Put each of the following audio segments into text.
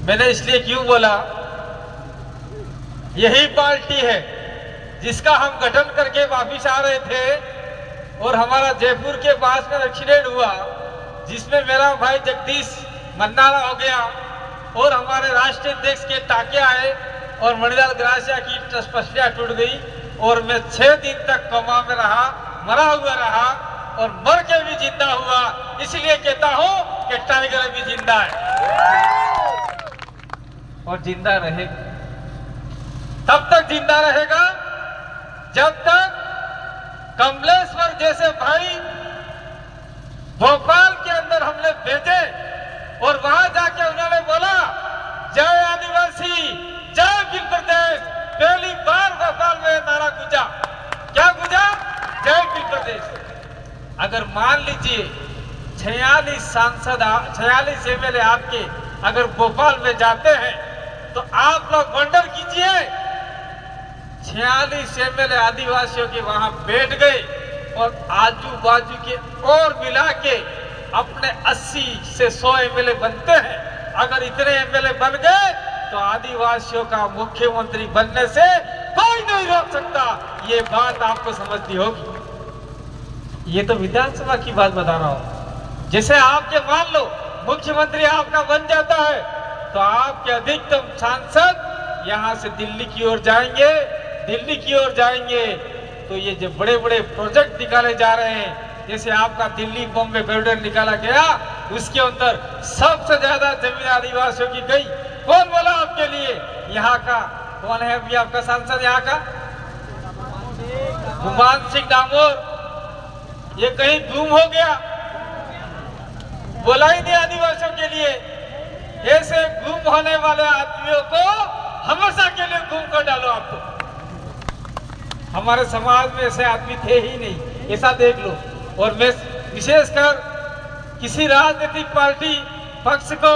मैंने इसलिए क्यों बोला, यही पार्टी है जिसका हम गठन करके वापिस आ रहे थे और हमारा जयपुर के पास में एक्सीडेंट हुआ जिसमें मेरा भाई जगदीश मन्नारा हो गया और हमारे राष्ट्रीय अध्यक्ष के टाके आए और मणिलाल ग्रासिया की तपस्या टूट गई और मैं 6 दिन तक कोमा में रहा, मरा हुआ रहा और मर के भी जिंदा हुआ। इसलिए कहता हूं कि टाइगर भी जिंदा है और जिंदा रहेगा। तब तक जिंदा रहेगा जब तक कमलेश्वर जैसे भाई भोपाल के अंदर हमने भेजे और वहां जाके उन्होंने बोला जय आदिवासी, जय भील प्रदेश। पहली बार भोपाल में नारा गूंजा। क्या गूंजा? जय भील प्रदेश। अगर मान लीजिए 46 सांसद, 46 एमएलए आपके अगर भोपाल में जाते हैं तो आप लोग वंडर कीजिए, 46 एमएलए आदिवासियों के वहां बैठ गए और आजू बाजू के और मिला के अपने 80 से 100 एमएलए बनते हैं। अगर इतने एमएलए बन गए तो आदिवासियों का मुख्यमंत्री बनने से कोई नहीं रोक सकता। ये बात आपको समझनी होगी। ये तो विधानसभा की बात बता रहा हूं। जैसे आपके मान लो मुख्यमंत्री आपका बन जाता है तो आपके अधिकतम सांसद यहां से दिल्ली की ओर जाएंगे, दिल्ली की ओर जाएंगे तो ये जो बड़े बड़े प्रोजेक्ट निकाले जा रहे हैं, जैसे आपका दिल्ली बॉम्बे कॉरिडोर निकाला गया, उसके अंदर सबसे ज्यादा जमीन आदिवासियों की गई। कौन बोला आपके लिए? यहाँ का कौन है अभी आपका सांसद यहाँ का? गुमान सिंह डामोर। ये कहीं गुम हो गया, बोला ही नहीं आदिवासियों के लिए। ऐसे गुम होने वाले आदमियों को हमेशा के लिए गुम कर डालो। आप तो हमारे समाज में ऐसे आदमी थे ही नहीं, ऐसा देख लो। और मैं विशेषकर किसी राजनीतिक पार्टी पक्ष को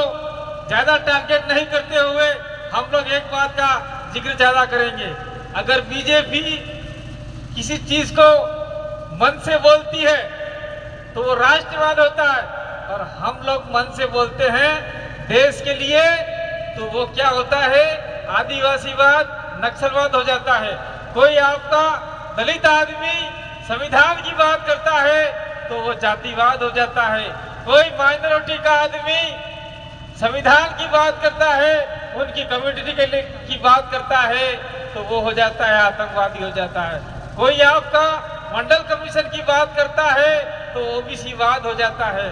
ज्यादा टारगेट नहीं करते हुए हम लोग एक बात का जिक्र ज्यादा करेंगे। अगर बीजेपी किसी चीज को मन से बोलती है तो वो राष्ट्रवाद होता है, और हम लोग मन से बोलते हैं देश के लिए तो वो क्या होता है? आदिवासीवाद, नक्सलवाद हो जाता है। कोई आपका दलित आदमी संविधान की बात करता है तो वो जातिवाद हो जाता है। कोई माइनॉरिटी का आदमी संविधान की बात करता है, उनकी कम्युनिटी के लिए की बात करता है तो वो हो जाता है आतंकवादी हो जाता है। कोई आपका मंडल कमीशन की बात करता है तो ओबीसीवाद हो जाता है।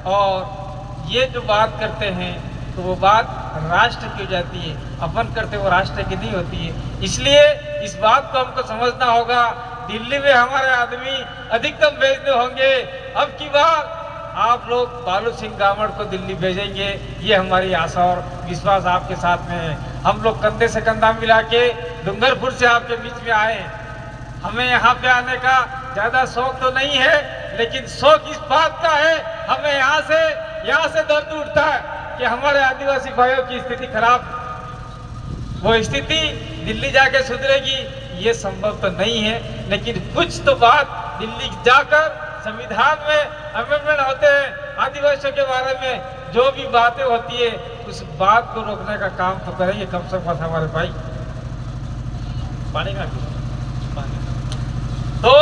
और ये जो बात करते हैं तो वो बात राष्ट्र की हो जाती है, अपन करते वो राष्ट्र की नहीं होती है। इसलिए इस बात को हमको समझना होगा। दिल्ली में हमारे आदमी अधिकतम भेजने होंगे। अब की बार आप लोग बालू सिंह गामड़ को दिल्ली भेजेंगे, ये हमारी आशा और विश्वास आपके साथ में है। हम लोग कंधे से कंधा मिला के डूंगरपुर से आपके बीच में आए। हमें यहाँ पे आने का ज्यादा शौक तो नहीं है, लेकिन शौक इस बात का है, हमें यहाँ से दर्द उठता है कि हमारे आदिवासी भाइयों की स्थिति खराब। वो स्थिति दिल्ली जाके सुधरेगी ये संभव तो नहीं है, लेकिन कुछ तो बात दिल्ली जाकर संविधान में अमेंडमेंट होते हैं, आदिवासियों के बारे में जो भी बातें होती है उस बात को रोकने का काम तो करेंगे कम से कम हमारे भाई। पानी का पानी। तो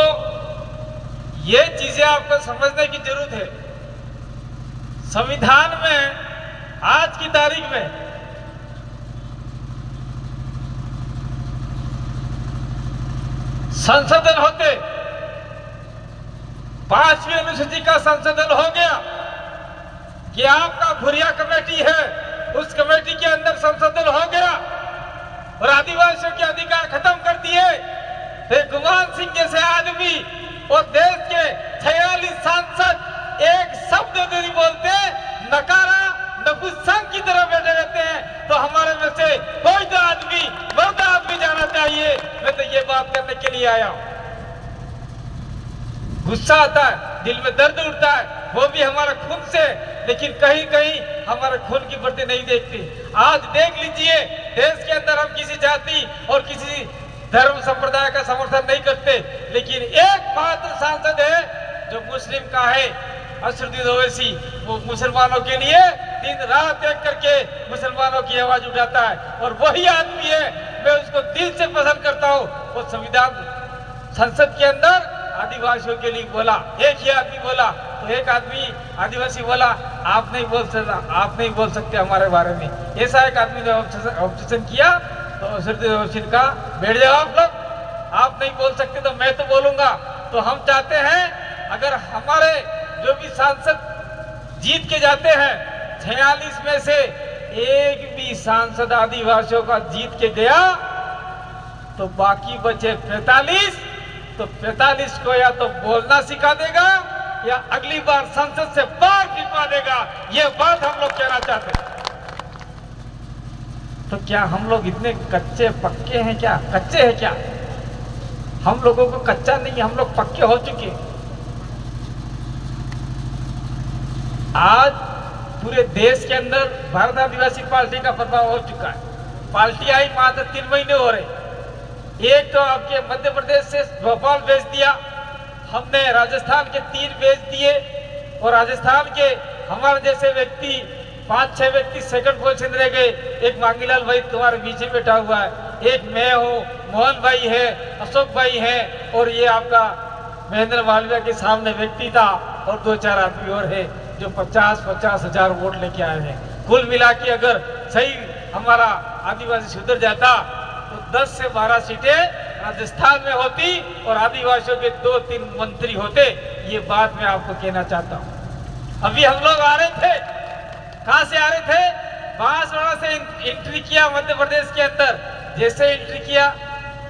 ये चीजें आपको समझने की जरूरत है। संविधान में आज की तारीख में संशोधन होते 5वीं अनुसूची का संशोधन हो गया कि आपका भुरिया कमेटी है, उस कमेटी के अंदर संशोधन हो गया और आदिवासियों के अधिकार खत्म कर दिए। गुमान सिंह जैसे आदमी और देश के 46 सांसद एक शब्द नहीं बोलते, नकारा नपुंसक की तरह बैठे रहते हैं। तो हमारे में से कोई तो आदमी मर्द आदमी जाना चाहिए। मैं तो ये बात करने के लिए आया हूं। गुस्सा आता है, दिल में दर्द उठता है, वो भी हमारा खून से, लेकिन कहीं कहीं हमारे खून की प्रति नहीं देखते। आज देख लीजिए देश के अंदर हम किसी जाति और किसी धर्म संप्रदाय का समर्थन नहीं करते, लेकिन एकमात्र सांसद है जो मुस्लिम का है, असरुद्दीन ओवैसी वो मुसलमानों के लिए दिन रात एक करके मुसलमानों की आवाज उठाता है, और वही आदमी है, मैं उसको दिल से पसंद करता हूँ। वो संविधान संसद के अंदर आदिवासियों के लिए बोला, एक ही आदमी बोला, तो एक आदमी आदिवासी बोला आप नहीं बोल सकते हमारे बारे में। ऐसा एक आदमी ने ऑब्जेक्शन किया, तो असरुद्दीन ओवैसी का बैठ जाओ आप लोग, आप नहीं बोल सकते तो मैं तो बोलूंगा। तो हम चाहते हैं अगर हमारे जो भी सांसद जीत के जाते हैं, 46 में से एक भी सांसद आदिवासियों का जीत के गया तो बाकी बचे 45, तो 45 को या तो बोलना सिखा देगा या अगली बार संसद से बाहर निकलवा देगा। ये बात हम लोग कहना चाहते हैं। तो क्या हम लोग इतने कच्चे पक्के हैं क्या? कच्चे हैं क्या? हम लोगों को कच्चा नहीं, हम लोग पक्के हो चुके। आज पूरे देश के अंदर भारत आदिवासी पार्टी का प्रभाव हो चुका है। पार्टी आई मात्र 3 महीने हो रहे। एक तो आपके मध्य प्रदेश से भोपाल भेज दिया हमने, राजस्थान के 3 भेज दिए, और राजस्थान के हमारे जैसे व्यक्ति 5-6 व्यक्ति सेकंड पोजीशन रह गए। एक मांगीलाल भाई तुम्हारे बीच में बैठा हुआ है, एक मैं हूँ, मोहन भाई है, अशोक भाई है, और ये आपका महेंद्र मालवीय के सामने व्यक्ति था, और 2-4 आदमी और है जो 50-50 हजार वोट लेके आए हैं। कुल मिला के अगर सही हमारा आदिवासी सुधर जाता तो 10 से 12 सीटें राजस्थान में होती और आदिवासियों के 2-3 मंत्री होते। ये बात मैं आपको कहना चाहता हूँ। अभी हम लोग आ रहे थे, कहाँ से आ रहे थे? बांसवाड़ा से एंट्री किया मध्य प्रदेश के अंदर। जैसे एंट्री किया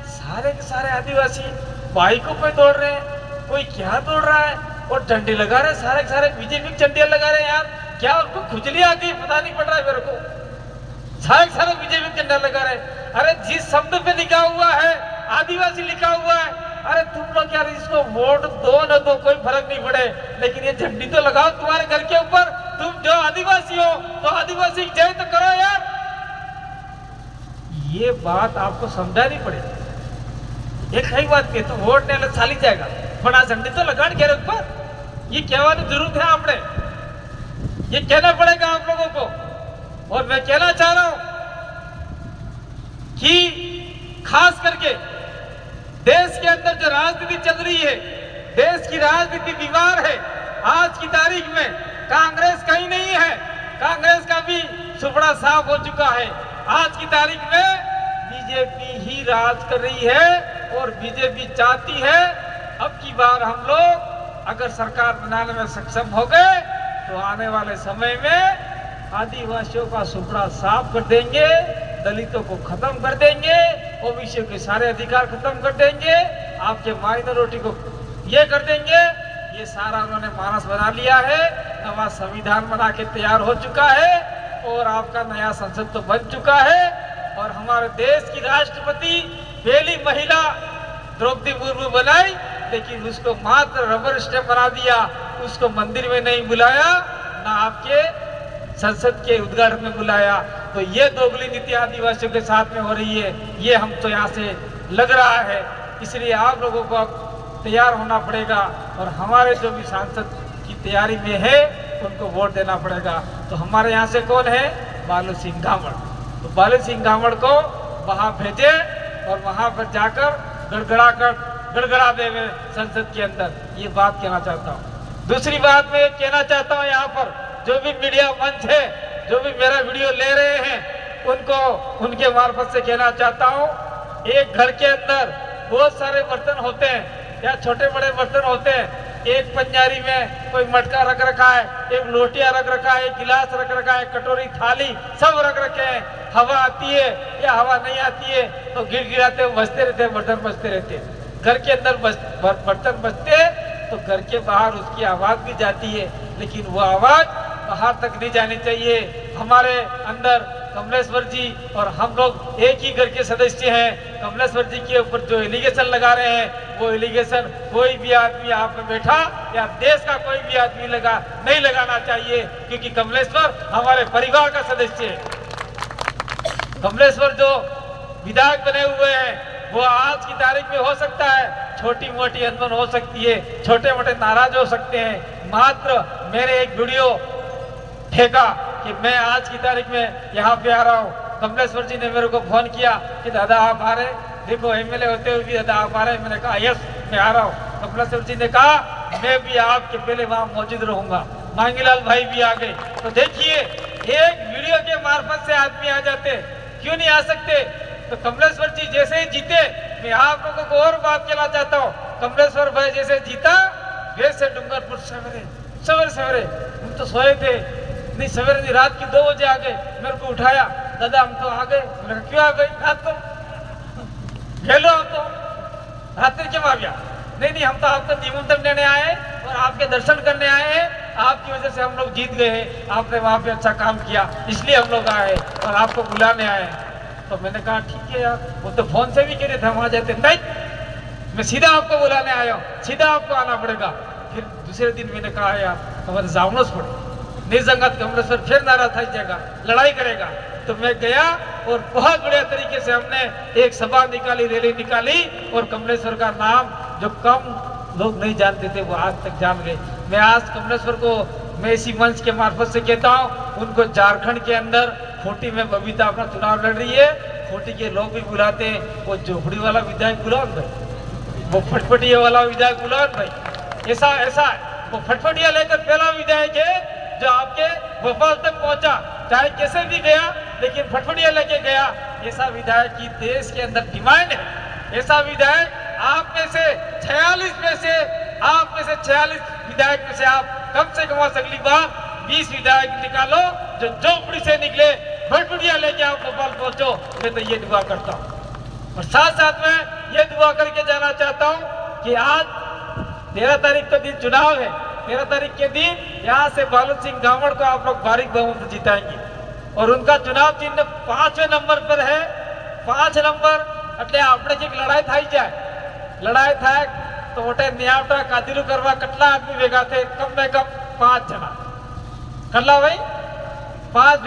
सारे के सारे आदिवासी बाइकों पे दौड़ रहे हैं, कोई क्या दौड़ रहा है, और डंडे लगा रहे हैं, सारे के सारे बीजेपी के झंडे लगा रहे हैं। यार क्या उनको खुजली आ गई पता नहीं पड़ रहा है मेरे को, सारे के सारे बीजेपी के झंडा लगा रहे हैं। अरे जिस शब्द पे लिखा हुआ है आदिवासी लिखा हुआ है, अरे तुम लोग यार इसको वोट दो न दो कोई फर्क नहीं पड़े, लेकिन ये झंडी तो लगाओ तुम्हारे घर के ऊपर। तुम जो आदिवासी हो तो आदिवासी जय तो करो यार। ये बात आपको समझानी पड़ेगी। एक सही बात के तो वोट नहीं साली जाएगा, बड़ा झंडी तो लगा के ऊपर। ये कहने की जरूरत है, आपने ये कहना पड़ेगा आप लोगों को। और मैं कहना चाह रहा हूं कि खास करके देश के अंदर जो राजनीति चल रही है, देश की राजनीति बीमार है। आज की तारीख में कांग्रेस कहीं नहीं है, कांग्रेस का भी सुपड़ा साफ हो चुका है। आज की तारीख में बीजेपी ही राज कर रही है, और बीजेपी चाहती है अब की बार हम लोग अगर सरकार बनाने में सक्षम हो गए तो आने वाले समय में आदिवासियों का सुपड़ा साफ कर देंगे, दलितों को खत्म कर देंगे, ओबीसी के सारे अधिकार खत्म कर देंगे, आपके माइनॉरिटी को ये कर देंगे। ये सारा उन्होंने मानस बना लिया है, नवा संविधान बना के तैयार हो चुका है, और आपका नया संसद तो बन चुका है। और हमारे देश की राष्ट्रपति पहली महिला द्रौपदी मुर्मू बनाई, लेकिन उसको मात्र रबर स्टैंप बना दिया, उसको मंदिर में नहीं बुलाया, ना आपके संसद के उद्घाटन में बुलाया। तो ये दोगली नीति आदिवासियों के साथ में हो रही है, ये हम तो यहाँ से लग रहा है। इसलिए आप लोगों को अब तैयार होना पड़ेगा, और हमारे जो भी सांसद की तैयारी में है उनको वोट देना पड़ेगा। तो हमारे यहाँ से कौन है? बालू सिंह गामड़। तो बालू सिंह गामड़ को वहाँ भेजे, और वहाँ पर जाकर गड़गड़ा देवे संसद के अंदर। ये बात कहना चाहता हूँ। दूसरी बात मैं कहना चाहता हूँ, यहाँ पर जो भी मीडिया मंच है, जो भी मेरा वीडियो ले रहे हैं, उनको उनके मार्फत से कहना चाहता हूँ, एक घर के अंदर बहुत सारे बर्तन होते हैं या छोटे बड़े बर्तन होते हैं। एक पंजारी में कोई मटका रख रखा है, एक लोटिया रख रखा है, एक गिलास रख रखा है, कटोरी थाली सब रख रखे हैं। हवा आती है या हवा नहीं आती है तो गिड़गिड़ाते बजते रहते हैं, बर्तन बजते रहते हैं। घर के अंदर बर्तन बजते हैं तो घर के बाहर उसकी आवाज भी जाती है, लेकिन वो आवाज बाहर तक नहीं जानी चाहिए। हमारे अंदर कमलेश्वर जी और हम लोग एक ही घर के सदस्य हैं। कमलेश्वर जी के ऊपर जो एलिगेशन लगा रहे हैं, वो एलिगेशन कोई भी आदमी आप में बैठा या देश का कोई भी आदमी नहीं लगाना चाहिए, क्योंकि कमलेश्वर हमारे परिवार का सदस्य है। कमलेश्वर जो विधायक बने हुए हैं, वो आज की तारीख में हो सकता है छोटी मोटी अनबन हो सकती है, छोटे मोटे नाराज हो सकते हैं, मात्र मेरे एक वीडियो फेंका कि मैं आज की तारीख में यहाँ पे आ रहा हूँ। कमलेश्वर जी ने मेरे को फोन किया कि दादा आप आ रहे, देखो एमएलए होते हुए भी दादा आप आ रहे। मैंने कहा यस मैं आ रहा हूँ। कमलेश्वर जी ने कहा मैं भी आपके पहले वहाँ मौजूद रहूंगा। मांगीलाल भाई भी आ गए। तो देखिए एक वीडियो के मार्फत से आदमी आ जाते, क्यों नहीं आ सकते? तो कमलेश्वर जी जैसे ही जीते, मैं आप लोगों को और बात कहना चाहता हूँ, कमलेश्वर भाई जैसे जीता वैसे डूंगरपुर सवेरे सवेरे सवेरे हम तो सोए थे, नहीं सवेरे नहीं रात की 2 बजे आ गए, मेरे को उठाया, दादा हम तो आ गए। मैंने कहा क्यों आ गए? रात को खेलो हम तो रात्रि क्यों आ गया? नहीं हम तो आपका निमंत्रण देने आए और आपके दर्शन करने आए हैं, आपकी वजह से हम लोग जीत गए हैं, आपने वहाँ पे अच्छा काम किया इसलिए हम लोग आए और आपको बुलाने आए। तो मैंने कहा ठीक है यार, वो तो फोन से भी कह रहे थे हम आ जाते। नहीं मैं सीधा आपको बुलाने आया हूँ, सीधा आपको आना पड़ेगा। फिर दूसरे दिन मैंने कहा यार हमारे जामनोस पड़े नहीं जंगत कमलेश्वर फिर नाराज था जाएगा, लड़ाई करेगा। तो मैं गया और बहुत बढ़िया तरीके से हमने एक सभा निकाली, रैली निकाली और कमलेश्वर का नाम जो कम लोग नहीं जानते थे वो आज तक जान गए। मैं आज कमलेश्वर को मैं इसी मंच के मार्फत से कहता हूँ, उनको झारखंड के अंदर खूंटी में बबीता अपना चुनाव लड़ रही है, खूंटी के लोग भी बुलाते हैं, वो झोपड़ी वाला विधायक बुलाओ भाई, वो फटफटिया वाला विधायक बुलाओ भाई। ऐसा ऐसा वो फटफटिया लेकर पहला विधायक है जो आपके भोपाल तक पहुंचा, चाहे कैसे भी गया लेकिन फटफटिया लेके गया। ऐसा विधायक की देश के अंदर डिमांड है। ऐसा विधायक आप में से 46 में से 46 विधायक में से आप कम से कम अगली बार 20 विधायक निकालो जो झोपड़ी से निकले, फटफटिया लेके आप भोपाल पहुंचो। मैं तो ये दुआ करता हूँ और साथ साथ में ये दुआ करके जाना चाहता हूँ कि आज 13 तारीख तो दिन चुनाव है, 13 तारीख के दिन यहाँ से बालूद सिंह गावड़ को आप लोग भारी बहुमत से जिताएंगे और उनका चुनाव चिन्ह 5वें नंबर पर है। 5 नंबर એટલે આપણે જે લડાઈ થઈ જાય, લડાઈ થાય તો ઓટે નિયાવટા કાદીરું કરવા કેટલા આદમી ભેગા થે? કમ મે કમ 5 જણા કેટલા ભાઈ? 5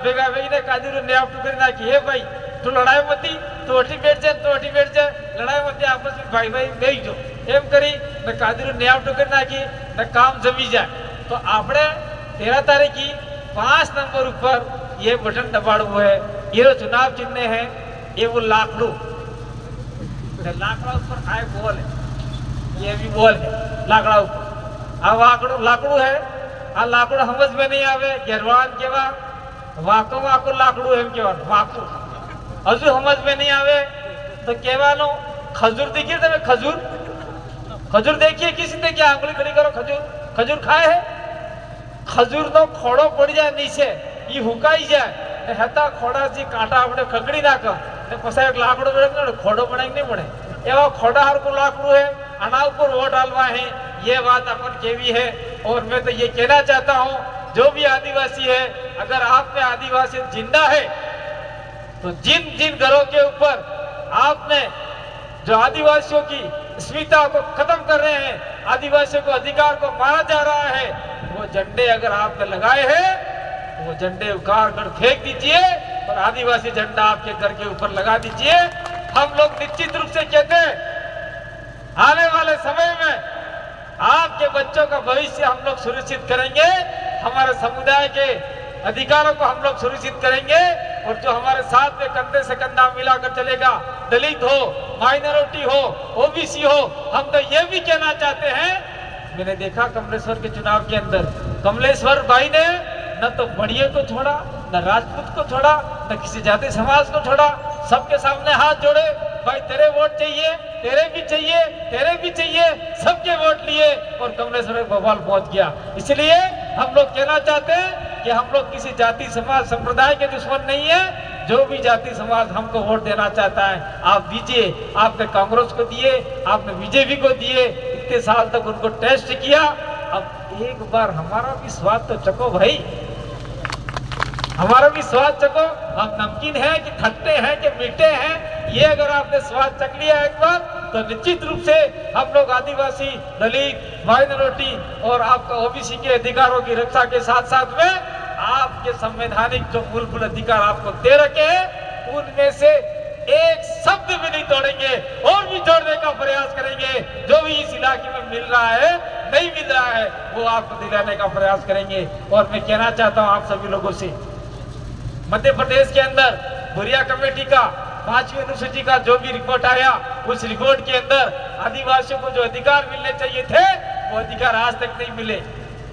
ભેગા વહીને કાદીરું નિયાવટું કરી નાખી। હે ભાઈ તું લડાઈ મતી તો ઓઠી બેઠ જાય, તો ઓઠી બેઠ જાય, લડાઈ મતી આપસ में ભાઈ ભાઈ બેહી જો એમ કરી ને કાદીરું નિયાવટું કરી નાખી ને કામ જમી જાય। તો આપણે 13 તારીખે 5 નંબર ઉપર ये बटन दबाड़વું है। ये चुनाव चिन्ह है, ये वो लाकड़ू लाकड़ा ऊपर आए बोल है, ये भी बोल है लाकड़ा ऊपर। आ लाकड़ू है, आ लाकड़ू समझ में नहीं आवे घेरवान केवा वाको वाको लाकड़ू एम केवा वाको हजू समझ में नहीं आवे तो केवानो खजूर देखिए तमे खजूर देखिए, किसी ने क्या आंगली खड़ी करो खजूर खाए है? खजूर नो खोड़ो पड़ जाए नीचे, ये हुकाई जाए हेता खोड़ा जी कांटा अपने खकड़ी ना कम ने पसा एक लाकड़ो बने खोड़ो बनाई नहीं पड़े एवा खोड़ा हर को लाकड़ू है, अना ऊपर वोट डालवा है। ये बात अपन केवी है और मैं तो ये कहना चाहता हूँ जो भी आदिवासी है, अगर आप में आदिवासी जिंदा है तो जिन जिन घरों के ऊपर आपने जो आदिवासियों की अस्मिता को खत्म कर रहे हैं, आदिवासियों को अधिकार को मारा जा रहा है, वो झंडे अगर आपने लगाए हैं वो झंडे उखाड़ कर फेंक दीजिए और आदिवासी झंडा आपके घर के ऊपर लगा दीजिए। हम लोग निश्चित रूप से कहते हैं आने वाले समय में आपके बच्चों का भविष्य हम लोग सुनिश्चित करेंगे, हमारे समुदाय के अधिकारों को हम लोग सुनिश्चित करेंगे और जो हमारे साथ में कंधे से कंधा मिलाकर चलेगा, दलित हो, माइनॉरिटी हो, ओबीसी हो, हम तो ये भी कहना चाहते हैं। मैंने देखा कमलेश्वर के चुनाव के अंदर कमलेश्वर भाई ने न तो बढ़िया को छोड़ा, न राजपूत को छोड़ा, न किसी जाति समाज को छोड़ा, सबके सामने हाथ जोड़े, भाई तेरे वोट चाहिए, तेरे भी चाहिए, तेरे भी चाहिए, सबके वोट लिए और कमलेश्वर भोपाल पहुंच गया। इसलिए हम लोग कहना चाहते हैं कि हम लोग किसी जाति समाज संप्रदाय के दुश्मन नहीं है। जो भी जाति समाज हमको वोट देना चाहता है आप दीजिए। आपने कांग्रेस को दिए, आपने बीजेपी को दिए, इतने साल तक उनको टेस्ट किया, अब एक बार हमारा भी स्वाद तो चखो भाई, हमारा भी स्वाद चखो। हम नमकीन है कि खट्टे हैं कि मीठे हैं, ये अगर आपने स्वाद चख लिया एक बार तो निश्चित रूप से हम लोग आदिवासी, दलित, माइनॉरिटी और आपका ओबीसी के अधिकारों की रक्षा के साथ साथ में आपके संवैधानिक जो मूलभूत अधिकार आपको दे रखे हैं उनमें से एक शब्द भी नहीं तोड़ेंगे और भी जोड़ने का प्रयास करेंगे। जो भी इस इलाके में मिल रहा है नहीं मिल रहा है वो आपको दिलाने का प्रयास करेंगे। और मैं कहना चाहता हूं आप सभी लोगों से, मध्य प्रदेश के अंदर बुरिया कमेटी का 5वीं अनुसूची का जो भी रिपोर्ट आया, उस रिपोर्ट के अंदर आदिवासियों को जो अधिकार मिलने चाहिए थे वो अधिकार आज तक नहीं मिले।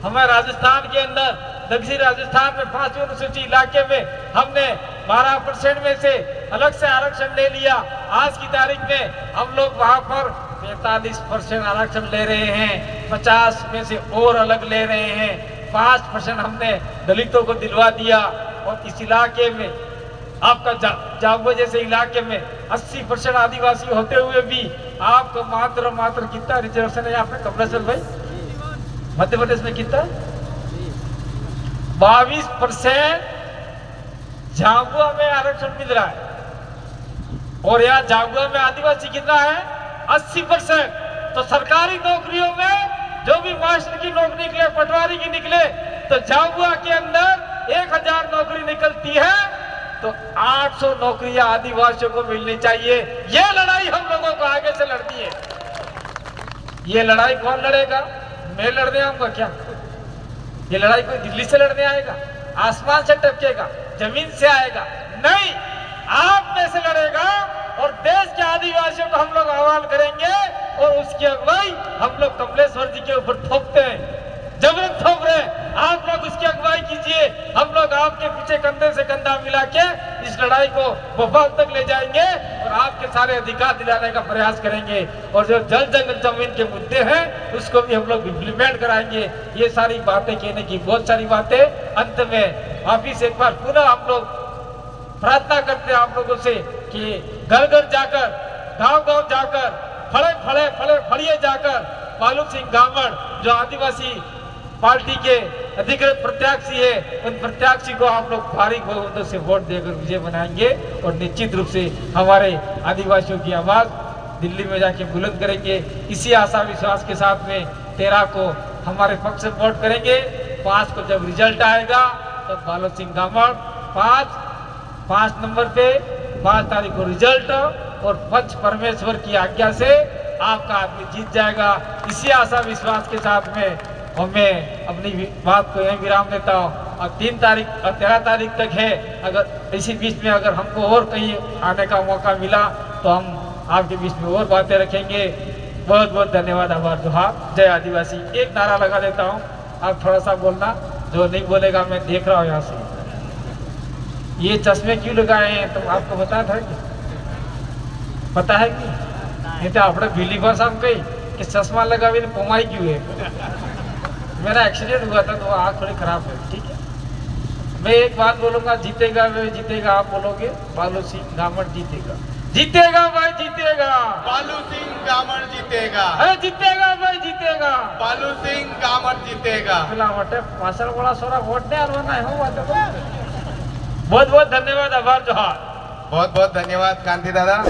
हमारे राजस्थान के अंदर, दक्षिण राजस्थान में 5वीं अनुसूची इलाके में हमने 12% में से अलग से आरक्षण ले लिया। आज की तारीख में हम लोग वहां पर 45% आरक्षण ले रहे हैं, 50 में से और अलग ले रहे हैं, 5% हमने दलितों को दिलवा दिया। और इस इलाके में आपका जागुआ जैसे इलाके में 80% आदिवासी होते हुए भी आपको मात्र कितना रिजर्वेशन है यहाँ पे कमलेश्वर भाई? मध्य प्रदेश में कितना? 22% झाबुआ में आरक्षण मिल रहा है। और यहाँ झाबुआ में आदिवासी कितना है? 80%। तो सरकारी नौकरियों में जो भी मास्टर की नौकरी निकले, पटवारी की निकले, तो झाबुआ के अंदर 1000 नौकरी निकलती है तो 800 नौकरियां आदिवासियों को मिलनी चाहिए। यह लड़ाई हम लोगों को आगे से लड़नी है। ये लड़ाई कौन लड़ेगा? मैं लड़ने आऊंगा क्या? ये लड़ाई कोई दिल्ली से लड़ने आएगा, आसमान से टपकेगा, जमीन से आएगा? नहीं, आप में से लड़ेगा। और देश के आदिवासियों को हम लोग आह्वान करेंगे और उसकी अगुवाई हम लोग कमलेश्वर जी के ऊपर थोपते हैं, जबरन थोप रहे हैं। आप लोग उसकी अगुवाई कीजिए, हम लोग आपके पीछे कंधे से कंधा मिला के इस लड़ाई को भोपाल तक ले जाएंगे और आपके सारे अधिकार दिलाने का प्रयास करेंगे। और जो जल जंगल जमीन के मुद्दे हैं उसको भी हम लोग इम्प्लीमेंट कराएंगे। ये सारी बातें कहने की बहुत सारी बातें। अंत में वापिस एक बार पुनः हम लोग प्रार्थना करते हैं आप लोगों से कि घर घर जाकर, गांव गांव जाकर, फड़िए जाकर बालू सिंह गामड़ जो आदिवासी पार्टी के अधिकृत प्रत्याशी है, उन प्रत्याशी को आप लोग भारी बहुमतों से वोट देकर विजय बनाएंगे और निश्चित रूप से हमारे आदिवासियों की आवाज दिल्ली में जाके बुलंद करेंगे। इसी आशा विश्वास के साथ में 13 को हमारे पक्ष से वोट करेंगे। 5 को जब रिजल्ट आएगा तो बालू सिंह गामड़ 5 नंबर पे 5 तारीख को रिजल्ट और पंच परमेश्वर की आज्ञा से आपका आदमी जीत जाएगा। इसी आशा विश्वास के साथ में और मैं अपनी बात को यहीं विराम देता हूँ। और 3 तारीख और 13 तारीख तक है, अगर इसी बीच में अगर हमको और कहीं आने का मौका मिला तो हम आपके बीच में और बातें रखेंगे। बहुत बहुत धन्यवाद, आभार, जोहार, जय आदिवासी। एक नारा लगा देता हूँ, आप थोड़ा सा बोलना, जो नहीं बोलेगा मैं देख रहा हूँ यहाँ से। ये चश्मे क्यों लगाए हैं तुम आपको पता था कि? पता है कि नहीं? तो अपने बिल्ली बस हम कही कि चश्मा लगा हुए कमाई क्यों है? मेरा एक्सीडेंट हुआ था तो आँख थोड़ी खराब है, ठीक है। मैं एक बात बोलूंगा, जीतेगा वे जीतेगा, आप बोलोगे बालू सिंह गामड़ जीतेगा। जीतेगा भाई जीतेगा, बालू सिंह गामड़ जीतेगा। अरे जीतेगा भाई जीतेगा, बालू सिंह गामड़ जीतेगा। मासल बड़ा सोरा वोट नहीं आलवाना है। बहुत बहुत धन्यवाद, आभार, जोहार। बहुत बहुत धन्यवाद कांति दादा।